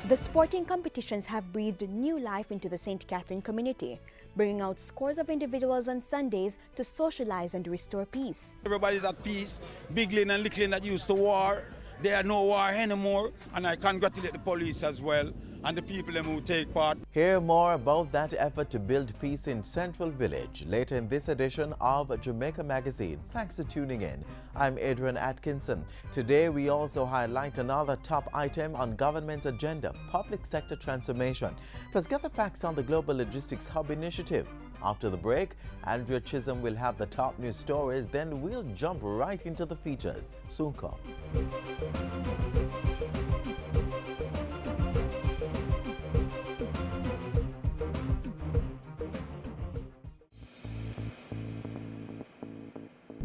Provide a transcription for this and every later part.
The sporting competitions have breathed new life into the St. Catherine community, bringing out scores of individuals on Sundays to socialize and restore peace. Everybody's at peace. Big Lane and Little Lane that used to war, there are no war anymore, and I congratulate the police as well and the people who take part. Hear more about that effort to build peace in Central Village later in this edition of Jamaica Magazine. Thanks for tuning in. I'm Adrian Atkinson. Today we also highlight another top item on government's agenda, public sector transformation. Plus gather facts on the Global Logistics Hub initiative. After the break, Andrea Chisholm will have the top news stories, then we'll jump right into the features. Soon come.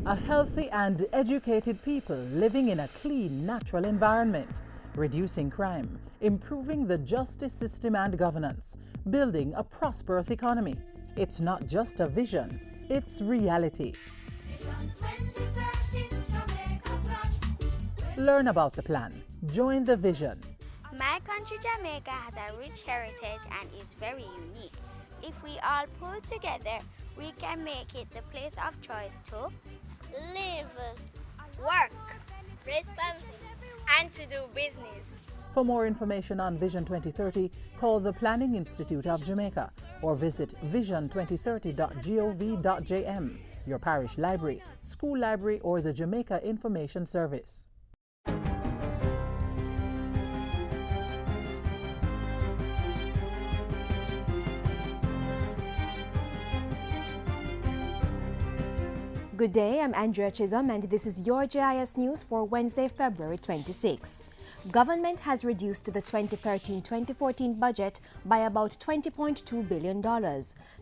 A healthy and educated people living in a clean, natural environment, reducing crime, improving the justice system and governance, building a prosperous economy. It's not just a vision, it's reality. Learn about the plan. Join the vision. My country, Jamaica, has a rich heritage and is very unique. If we all pull together, we can make it the place of choice to live, work, raise family, and to do business. For more information on Vision 2030, call the Planning Institute of Jamaica or visit vision2030.gov.jm, your parish library, school library, or the Jamaica Information Service. Good day, I'm Andrea Chisholm and this is your JIS News for Wednesday, February 26. Government has reduced the 2013-2014 budget by about $20.2 billion.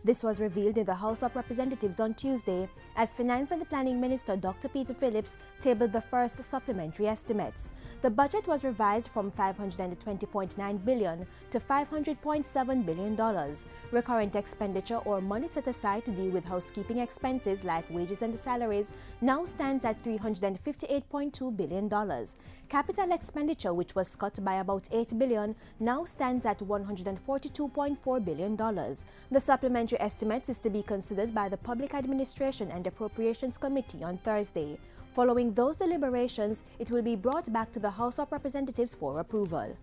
This was revealed in the House of Representatives on Tuesday as Finance and Planning Minister Dr. Peter Phillips tabled the first supplementary estimates. The budget was revised from $520.9 billion to $500.7 billion. Recurrent expenditure or money set aside to deal with housekeeping expenses like wages and salaries now stands at $358.2 billion. Capital expenditure, which was cut by about $8 billion, now stands at $142.4 billion. The supplementary estimates is to be considered by the Public Administration and Appropriations Committee on Thursday. Following those deliberations, it will be brought back to the House of Representatives for approval.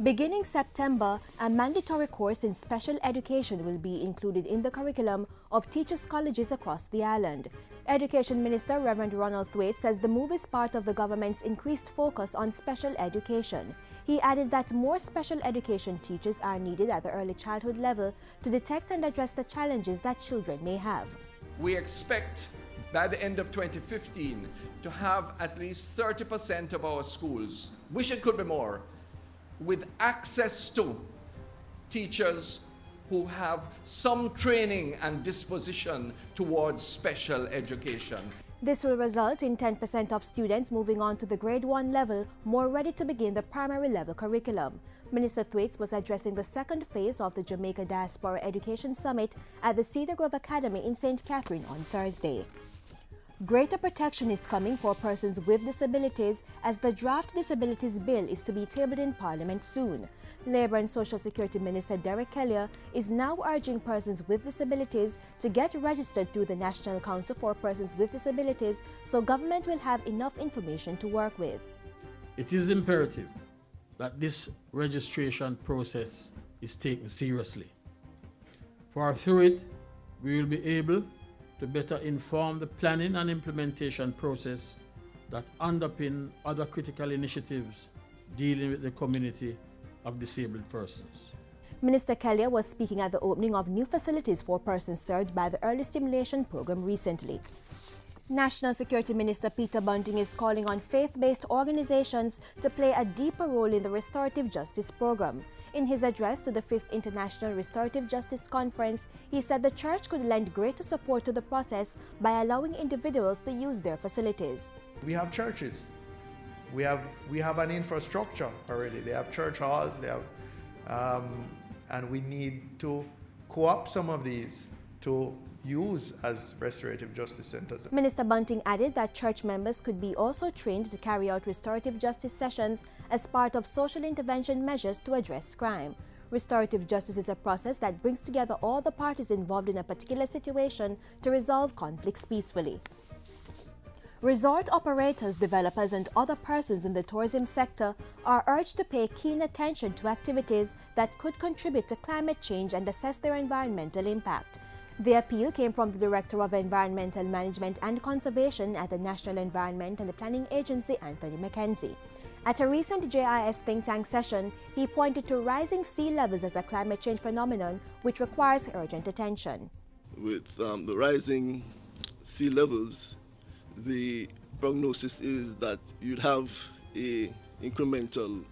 Beginning September, a mandatory course in special education will be included in the curriculum of teachers' colleges across the island. Education Minister Reverend Ronald Thwaite says the move is part of the government's increased focus on special education. He added that more special education teachers are needed at the early childhood level to detect and address the challenges that children may have. We expect by the end of 2015 to have at least 30% of our schools, wish it could be more, with access to teachers who have some training and disposition towards special education. This will result in 10% of students moving on to the grade 1 level more ready to begin the primary level curriculum. Minister Thwaites was addressing the second phase of the Jamaica Diaspora Education Summit at the Cedar Grove Academy in St. Catherine on Thursday. Greater protection is coming for persons with disabilities as the draft disabilities bill is to be tabled in Parliament soon. Labour and Social Security Minister Derek Kelly is now urging persons with disabilities to get registered through the National Council for Persons with Disabilities so government will have enough information to work with. It is imperative that this registration process is taken seriously. For through it, we will be able to better inform the planning and implementation process that underpin other critical initiatives dealing with the community of disabled persons. Minister Kelly was speaking at the opening of new facilities for persons served by the Early Stimulation Program recently. National Security Minister Peter Bunting is calling on faith-based organizations to play a deeper role in the restorative justice program. In his address to the 5th International Restorative Justice Conference, he said the church could lend greater support to the process by allowing individuals to use their facilities. We have churches. We have an infrastructure already. They have church halls, they have and we need to co-opt some of these to use as restorative justice centers. Minister Bunting added that church members could be also trained to carry out restorative justice sessions as part of social intervention measures to address crime. Restorative justice is a process that brings together all the parties involved in a particular situation to resolve conflicts peacefully. Resort operators, developers, and other persons in the tourism sector are urged to pay keen attention to activities that could contribute to climate change and assess their environmental impact. The appeal came from the Director of Environmental Management and Conservation at the National Environment and Planning Agency, Anthony McKenzie. At a recent JIS think tank session, he pointed to rising sea levels as a climate change phenomenon which requires urgent attention. With the rising sea levels, the prognosis is that you'd have a incremental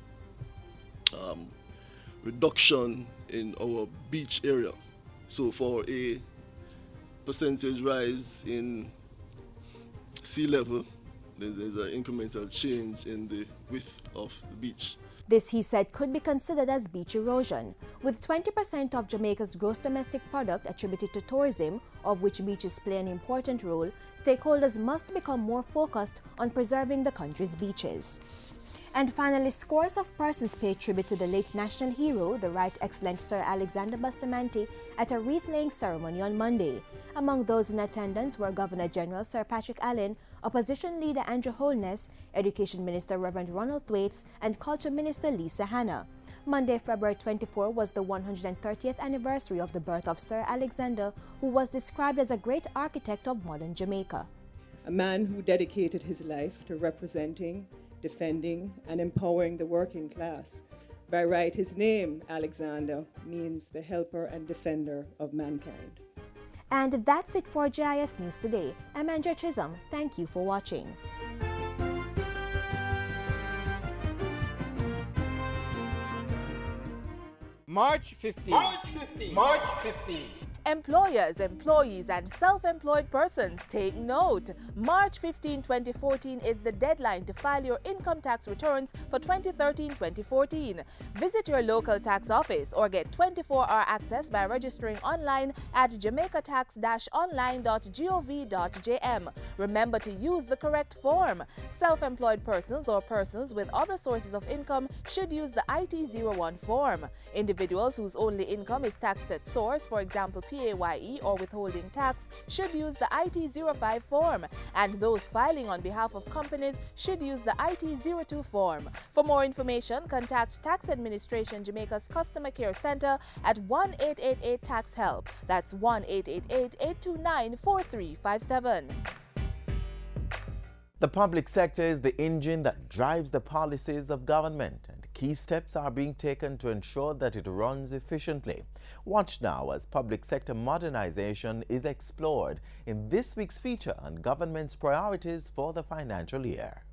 reduction in our beach area. So for a percentage rise in sea level, there's an incremental change in the width of the beach. This, he said, could be considered as beach erosion. With 20% of Jamaica's gross domestic product attributed to tourism, of which beaches play an important role, stakeholders must become more focused on preserving the country's beaches. And finally, scores of persons paid tribute to the late national hero, the Right Excellent Sir Alexander Bustamante, at a wreath-laying ceremony on Monday. Among those in attendance were Governor General Sir Patrick Allen, Opposition Leader Andrew Holness, Education Minister Reverend Ronald Thwaites, and Culture Minister Lisa Hanna. Monday, February 24, was the 130th anniversary of the birth of Sir Alexander, who was described as a great architect of modern Jamaica. A man who dedicated his life to representing, defending, and empowering the working class. By right, his name, Alexander, means the helper and defender of mankind. And that's it for JIS News Today. I'm Andrea Chisholm. Thank you for watching. March 15. March 15. Employers, employees, and self-employed persons, take note. March 15, 2014 is the deadline to file your income tax returns for 2013-2014. Visit your local tax office or get 24-hour access by registering online at jamaicatax-online.gov.jm. Remember to use the correct form. Self-employed persons or persons with other sources of income should use the IT-01 form. Individuals whose only income is taxed at source, for example PAYE or withholding tax, should use the IT-05 form, and those filing on behalf of companies should use the IT-02 form. For more information, contact Tax Administration Jamaica's Customer Care Center at 1-888-TAX-HELP. That's 1-888-829-4357. The public sector is the engine that drives the policies of government, and key steps are being taken to ensure that it runs efficiently. Watch now as public sector modernization is explored in this week's feature on government's priorities for the financial year.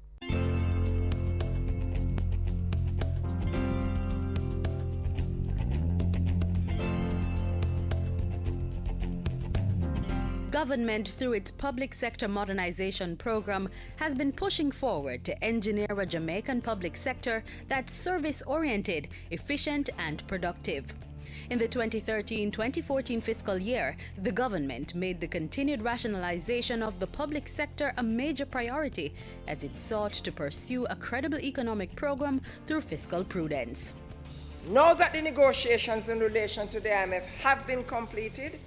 Government, through its public sector modernization program, has been pushing forward to engineer a Jamaican public sector that's service-oriented, efficient, and productive. In the 2013-2014 fiscal year, the government made the continued rationalization of the public sector a major priority as it sought to pursue a credible economic program through fiscal prudence. Now that the negotiations in relation to the IMF have been completed,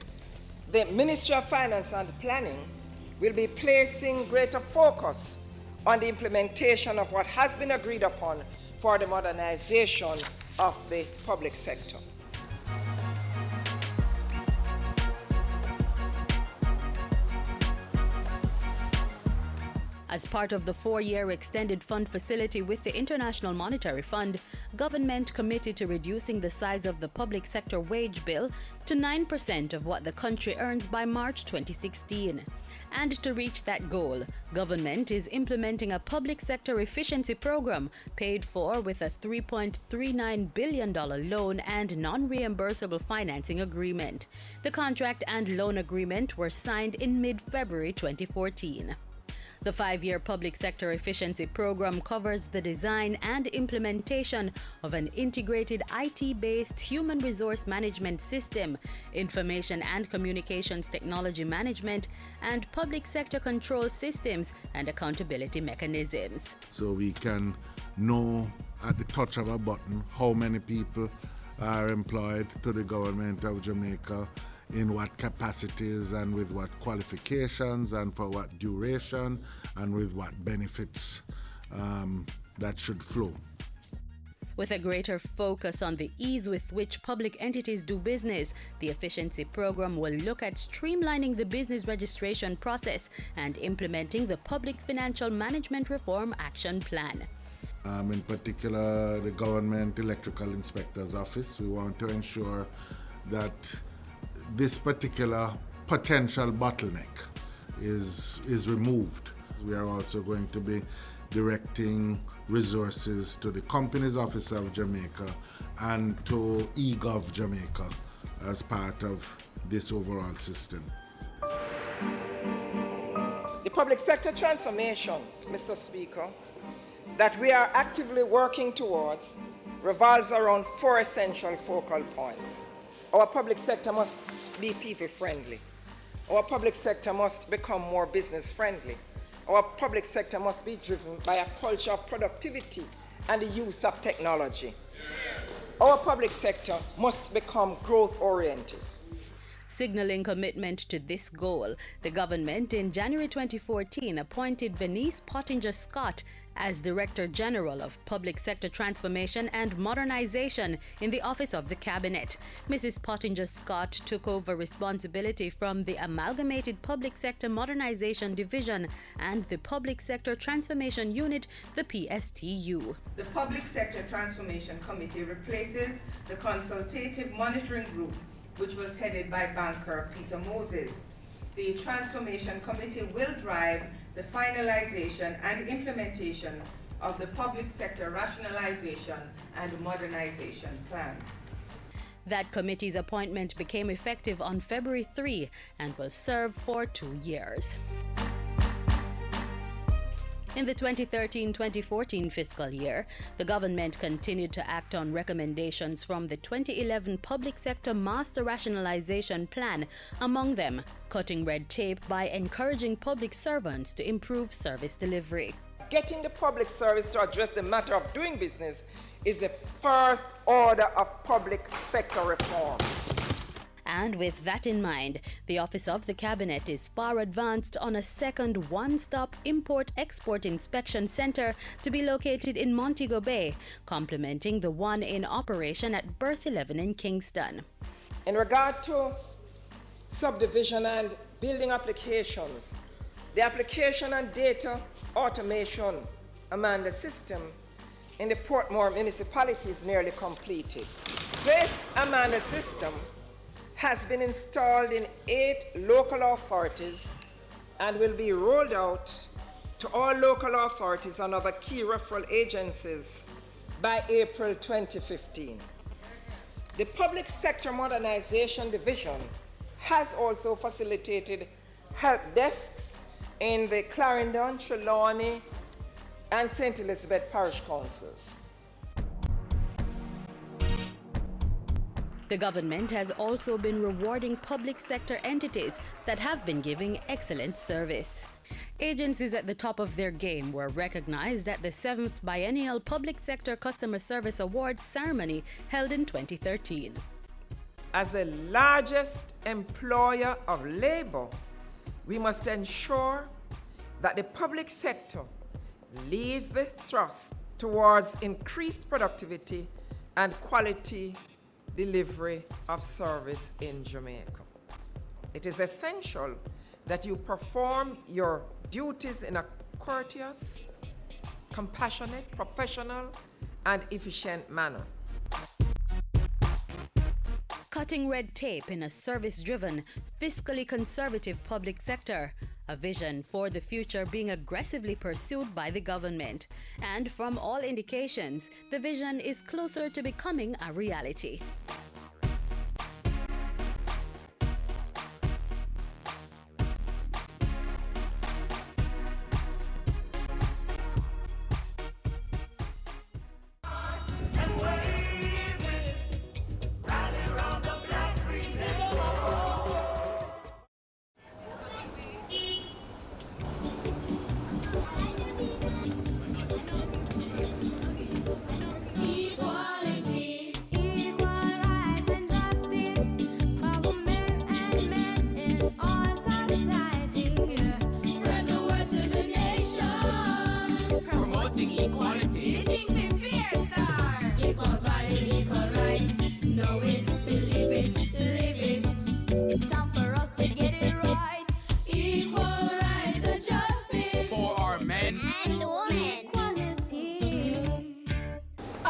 the Ministry of Finance and Planning will be placing greater focus on the implementation of what has been agreed upon for the modernization of the public sector. As part of the 4-year extended fund facility with the International Monetary Fund, government committed to reducing the size of the public sector wage bill to 9% of what the country earns by March 2016. And to reach that goal, government is implementing a public sector efficiency program paid for with a $3.39 billion loan and non-reimbursable financing agreement. The contract and loan agreement were signed in mid-February 2014. The 5-year public sector efficiency program covers the design and implementation of an integrated IT-based human resource management system, information and communications technology management, and public sector control systems and accountability mechanisms. So we can know at the touch of a button how many people are employed to the government of Jamaica, in what capacities and with what qualifications and for what duration and with what benefits that should flow. With a greater focus on the ease with which public entities do business, the efficiency program will look at streamlining the business registration process and implementing the Public Financial Management Reform Action Plan. In particular, the Government Electrical Inspector's Office, we want to ensure that this particular potential bottleneck is removed. We are also going to be directing resources to the Companies Office of Jamaica and to eGov Jamaica as part of this overall system. The public sector transformation, Mr. Speaker, that we are actively working towards revolves around 4 essential focal points. Our public sector must be people-friendly. Our public sector must become more business-friendly. Our public sector must be driven by a culture of productivity and the use of technology. Our public sector must become growth-oriented. Signaling commitment to this goal, the government in January 2014 appointed Venice Pottinger-Scott as Director General of Public Sector Transformation and Modernization in the Office of the Cabinet. Mrs. Pottinger-Scott took over responsibility from the Amalgamated Public Sector Modernization Division and the Public Sector Transformation Unit, the PSTU. The Public Sector Transformation Committee replaces the Consultative Monitoring Group, which was headed by banker Peter Moses. The Transformation Committee will drive the finalization and implementation of the Public Sector Rationalization and Modernization Plan. That committee's appointment became effective on February 3 and will serve for 2 years. In the 2013-2014 fiscal year, the government continued to act on recommendations from the 2011 Public Sector Master Rationalization Plan, among them cutting red tape by encouraging public servants to improve service delivery. Getting the public service to address the matter of doing business is the first order of public sector reform. And with that in mind, the Office of the Cabinet is far advanced on a second one-stop import-export inspection center to be located in Montego Bay, complementing the one in operation at Berth 11 in Kingston. In regard to subdivision and building applications, the application and data automation Amanda system in the Portmore municipality is nearly completed. This Amanda system has been installed in 8 local authorities and will be rolled out to all local authorities and other key referral agencies by April 2015. The Public Sector Modernization Division has also facilitated help desks in the Clarendon, Trelawney, and St. Elizabeth Parish Councils. The government has also been rewarding public sector entities that have been giving excellent service. Agencies at the top of their game were recognized at the 7th Biennial Public Sector Customer Service Awards ceremony held in 2013. As the largest employer of labor, we must ensure that the public sector leads the thrust towards increased productivity and quality delivery of service in Jamaica. It is essential that you perform your duties in a courteous, compassionate, professional, and efficient manner. Cutting red tape in a service-driven, fiscally conservative public sector, a vision for the future being aggressively pursued by the government. And from all indications, the vision is closer to becoming a reality.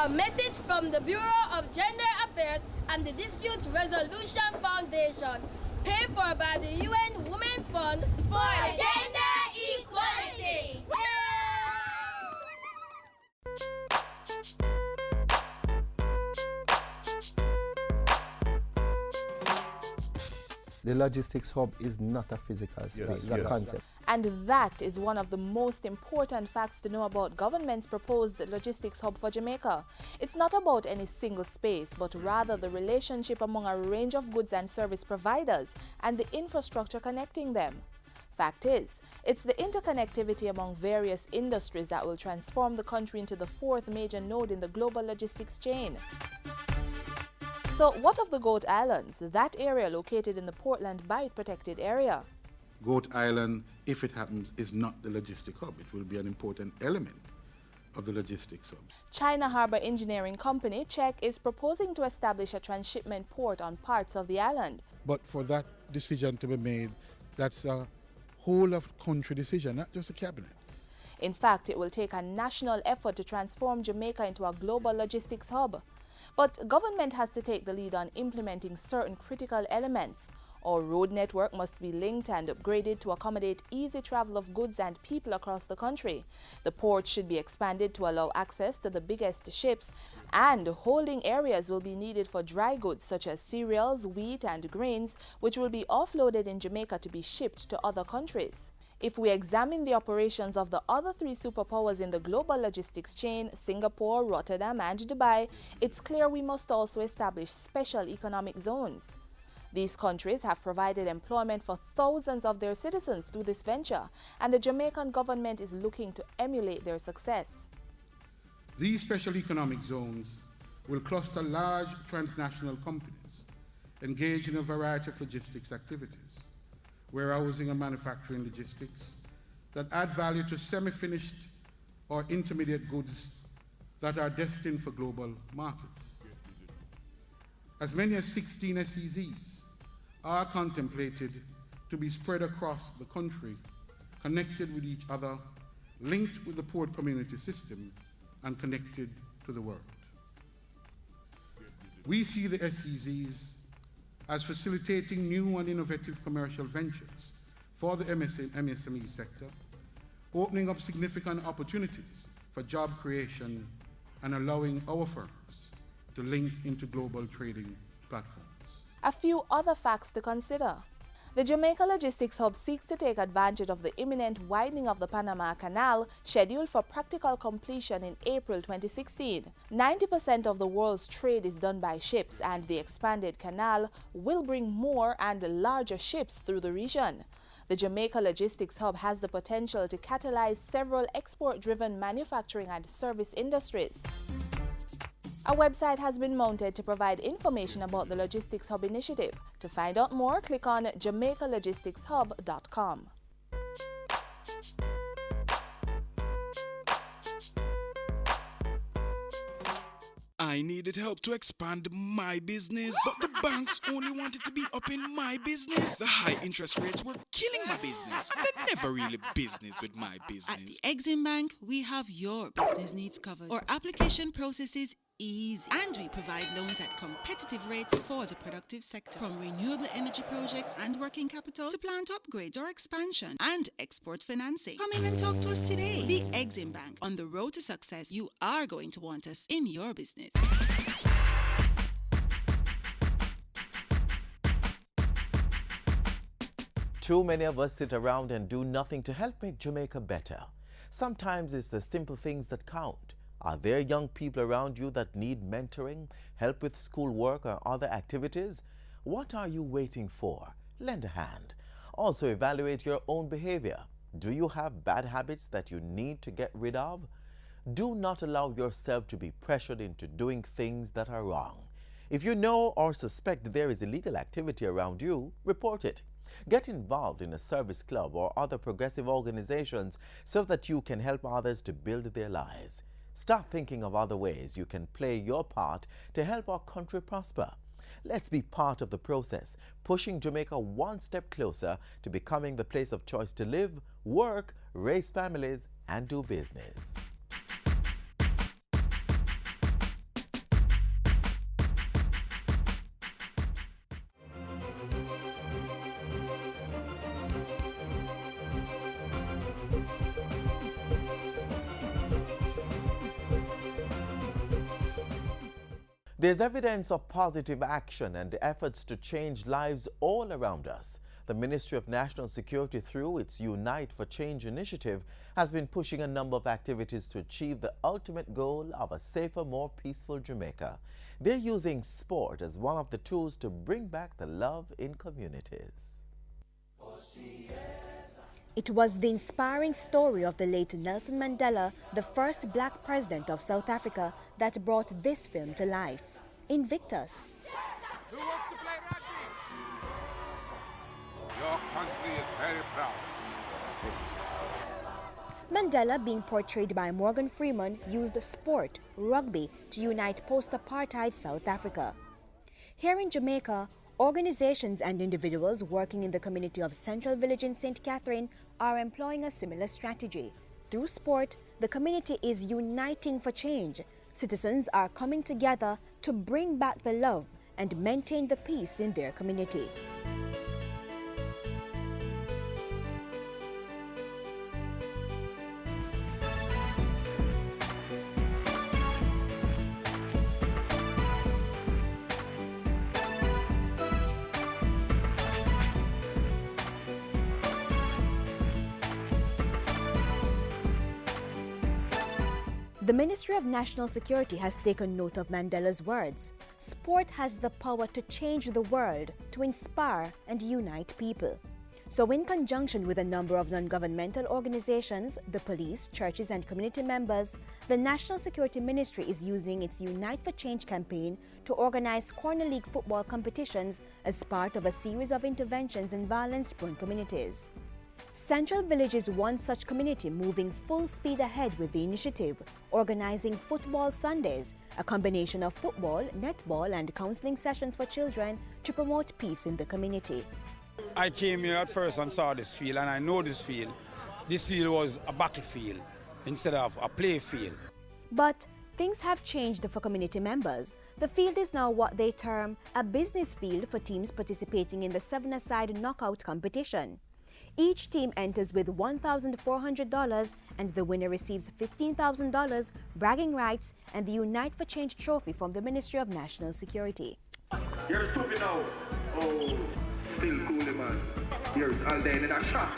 A message from the Bureau of Gender Affairs and the Dispute Resolution Foundation, paid for by the UN Women Fund for Gender Equality. The logistics hub is not a physical space, it's a concept. And that is one of the most important facts to know about government's proposed logistics hub for Jamaica. It's not about any single space, but rather the relationship among a range of goods and service providers and the infrastructure connecting them. Fact is, it's the interconnectivity among various industries that will transform the country into the fourth major node in the global logistics chain. So what of the Goat Islands, that area located in the Portland Bight protected area? Goat Island, if it happens, is not the logistic hub. It will be an important element of the logistics hub. China Harbour Engineering Company, CHEC, is proposing to establish a transshipment port on parts of the island. But for that decision to be made, that's a whole of country decision, not just a cabinet. In fact, it will take a national effort to transform Jamaica into a global logistics hub. But government has to take the lead on implementing certain critical elements. Our road network must be linked and upgraded to accommodate easy travel of goods and people across the country. The port should be expanded to allow access to the biggest ships, and holding areas will be needed for dry goods such as cereals, wheat and grains, which will be offloaded in Jamaica to be shipped to other countries. If we examine the operations of the other three superpowers in the global logistics chain, Singapore, Rotterdam and Dubai, it's clear we must also establish special economic zones. These countries have provided employment for thousands of their citizens through this venture, and the Jamaican government is looking to emulate their success. These special economic zones will cluster large transnational companies engaged in a variety of logistics activities, warehousing and manufacturing logistics, that add value to semi-finished or intermediate goods that are destined for global markets. As many as 16 SEZs are contemplated to be spread across the country, connected with each other, linked with the port community system, and connected to the world. We see the SEZs as facilitating new and innovative commercial ventures for the MSME sector, opening up significant opportunities for job creation and allowing our firms to link into global trading platforms. A few other facts to consider. The Jamaica Logistics Hub seeks to take advantage of the imminent widening of the Panama Canal, scheduled for practical completion in April 2016. 90% of the world's trade is done by ships, and the expanded canal will bring more and larger ships through the region. The Jamaica Logistics Hub has the potential to catalyze several export-driven manufacturing and service industries. A website has been mounted to provide information about the Logistics Hub initiative. To find out more, click on jamaicalogisticshub.com. I needed help to expand my business, but the banks only wanted to be up in my business. The high interest rates were killing my business, and they're never really business with my business. At the Exim Bank, we have your business needs covered. Our application process is easy, and we provide loans at competitive rates for the productive sector. From renewable energy projects and working capital to plant upgrades or expansion and export financing. Come in and talk to us today. The Exim Bank. On the road to success, you are going to want us in your business. Too many of us sit around and do nothing to help make Jamaica better. Sometimes it's the simple things that count. Are there young people around you that need mentoring, help with schoolwork or other activities? What are you waiting for? Lend a hand. Also evaluate your own behavior. Do you have bad habits that you need to get rid of? Do not allow yourself to be pressured into doing things that are wrong. If you know or suspect there is illegal activity around you, report it. Get involved in a service club or other progressive organizations so that you can help others to build their lives. Start thinking of other ways you can play your part to help our country prosper. Let's be part of the process, pushing Jamaica one step closer to becoming the place of choice to live, work, raise families, and do business. There's evidence of positive action and efforts to change lives all around us. The Ministry of National Security, through its Unite for Change initiative, has been pushing a number of activities to achieve the ultimate goal of a safer, more peaceful Jamaica. They're using sport as one of the tools to bring back the love in communities. It was the inspiring story of the late Nelson Mandela, the first black president of South Africa, that brought this film to life. Invictus. Who wants to play rugby? Your country is very proud. Mandela, being portrayed by Morgan Freeman, used sport, rugby, to unite post-apartheid South Africa. Here in Jamaica, organizations and individuals working in the community of Central Village in St. Catherine are employing a similar strategy. Through sport, the community is uniting for change. Citizens are coming together to bring back the love and maintain the peace in their community. The Ministry of National Security has taken note of Mandela's words. Sport has the power to change the world, to inspire and unite people. So in conjunction with a number of non-governmental organizations, the police, churches and community members, the National Security Ministry is using its Unite for Change campaign to organize Corner League football competitions as part of a series of interventions in violence-prone communities. Central Village is one such community moving full speed ahead with the initiative, organizing Football Sundays, a combination of football, netball and counseling sessions for children to promote peace in the community. I came here at first and saw this field, and I know this field. This field was a battlefield instead of a play field. But things have changed for community members. The field is now what they term a business field for teams participating in the 7-a-side knockout competition. Each team enters with $1,400 and the winner receives $15,000, bragging rights, and the Unite for Change trophy from the Ministry of National Security. You're stupid now. Oh, still cool, man. Here's Alden in a shot.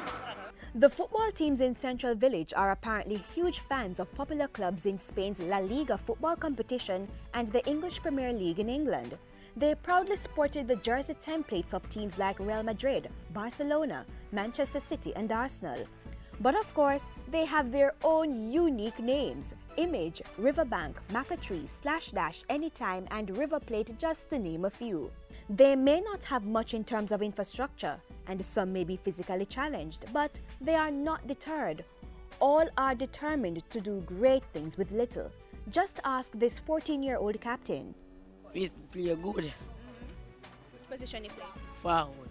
The football teams in Central Village are apparently huge fans of popular clubs in Spain's La Liga football competition and the English Premier League in England. They proudly sported the jersey templates of teams like Real Madrid, Barcelona, Manchester City and Arsenal. But of course, they have their own unique names: Image, Riverbank, Macatree, Slash Anytime and River Plate, just to name a few. They may not have much in terms of infrastructure, and some may be physically challenged, but they are not deterred. All are determined to do great things with little. Just ask this 14-year-old captain. We play good. Which position you play? Forward.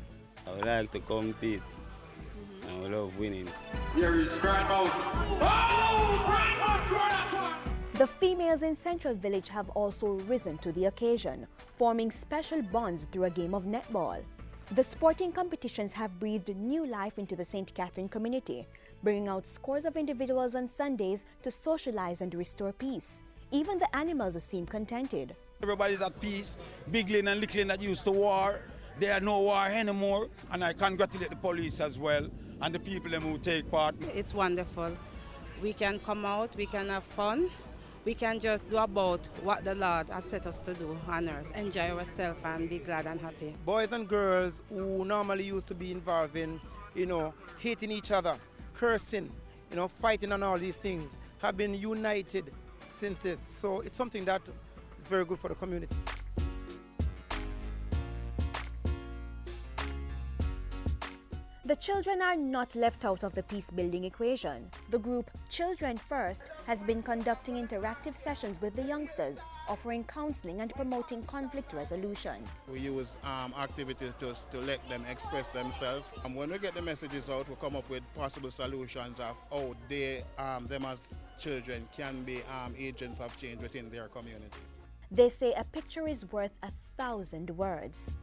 I would like to compete. I would love winning. Here is Grandmouth. Oh! Grandmouth scored that one! The females in Central Village have also risen to the occasion, forming special bonds through a game of netball. The sporting competitions have breathed new life into the St. Catherine community, bringing out scores of individuals on Sundays to socialize and restore peace. Even the animals seem contented. Everybody's at peace. Big Lane and Little Lane that used to war, there are no war anymore. And I congratulate the police as well and the people who take part. It's wonderful. We can come out, we can have fun. We can just do about what the Lord has set us to do on earth. Enjoy ourselves and be glad and happy. Boys and girls who normally used to be involved in, hating each other, cursing, fighting and all these things, have been united since this. So it's something that is very good for the community. The children are not left out of the peace-building equation. The group Children First has been conducting interactive sessions with the youngsters, offering counseling and promoting conflict resolution. We use activities to let them express themselves. When we get the messages out, we come up with possible solutions of how them as children can be agents of change within their community. They say a picture is worth 1,000 words.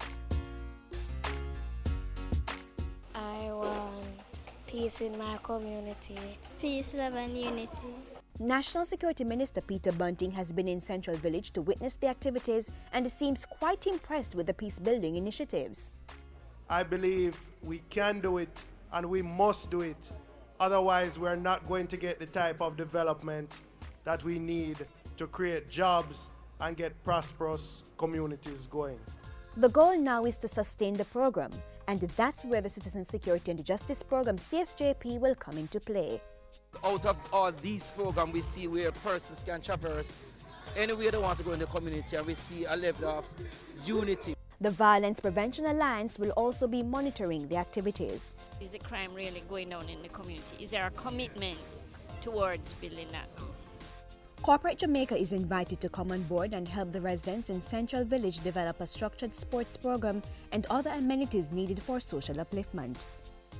I want peace in my community. Peace, love and unity. National Security Minister Peter Bunting has been in Central Village to witness the activities and seems quite impressed with the peace-building initiatives. I believe we can do it and we must do it. Otherwise, we're not going to get the type of development that we need to create jobs and get prosperous communities going. The goal now is to sustain the program, and that's where the Citizen Security and Justice Program CSJP will come into play. Out of all these programs, we see where persons can traverse anywhere they want to go in the community, and we see a level of unity. The Violence Prevention Alliance will also be monitoring the activities. Is the crime really going on in the community? Is there a commitment towards building that peace? Corporate Jamaica is invited to come on board and help the residents in Central Village develop a structured sports program and other amenities needed for social upliftment.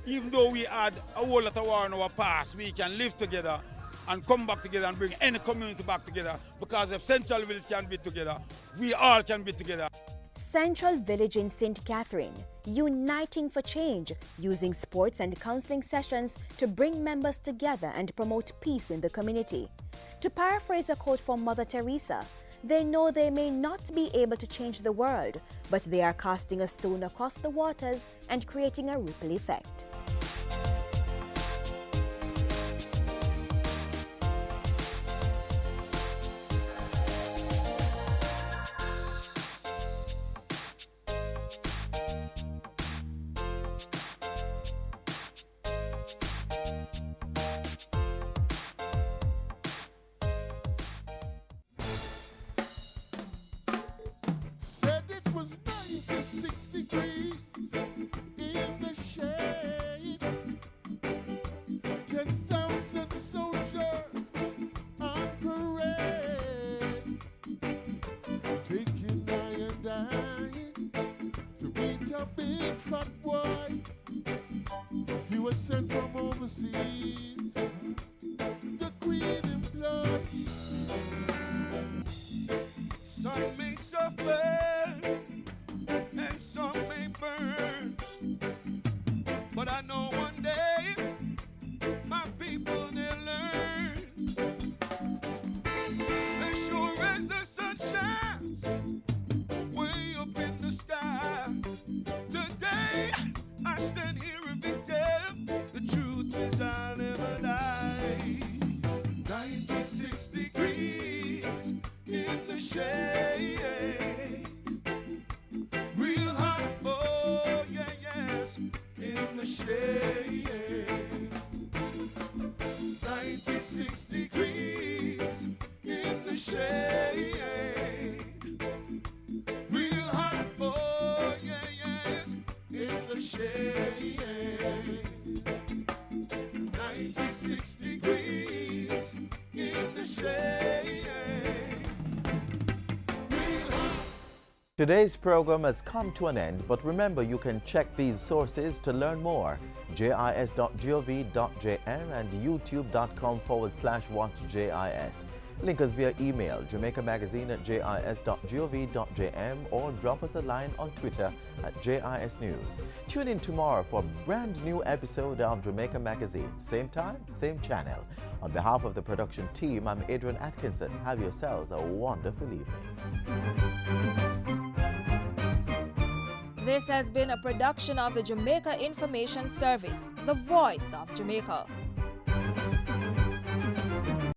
Even though we had a whole lot of war in our past, we can live together and come back together and bring any community back together, because if Central Village can be together, we all can be together. Central Village in St. Catherine, uniting for change, using sports and counseling sessions to bring members together and promote peace in the community. To paraphrase a quote from Mother Teresa, they know they may not be able to change the world, but they are casting a stone across the waters and creating a ripple effect. Some may suffer and some may burn, but I know one day my people they'll learn. As sure as the sun shines way up in the sky, today I stand here a victim. The truth is I'll never die. 96 degrees in the shade, real hot, oh yeah, yes, in the shade. 96 degrees in the shade, real hot, oh yeah, yes, in the shade. 96 degrees in the shade. Today's program has come to an end, but remember you can check these sources to learn more. jis.gov.jm and youtube.com/watchjis. Link us via email, jamaicamagazine@jis.gov.jm, or drop us a line on Twitter @JISNews. Tune in tomorrow for a brand new episode of Jamaica Magazine. Same time, same channel. On behalf of the production team, I'm Adrian Atkinson. Have yourselves a wonderful evening. This has been a production of the Jamaica Information Service, the voice of Jamaica.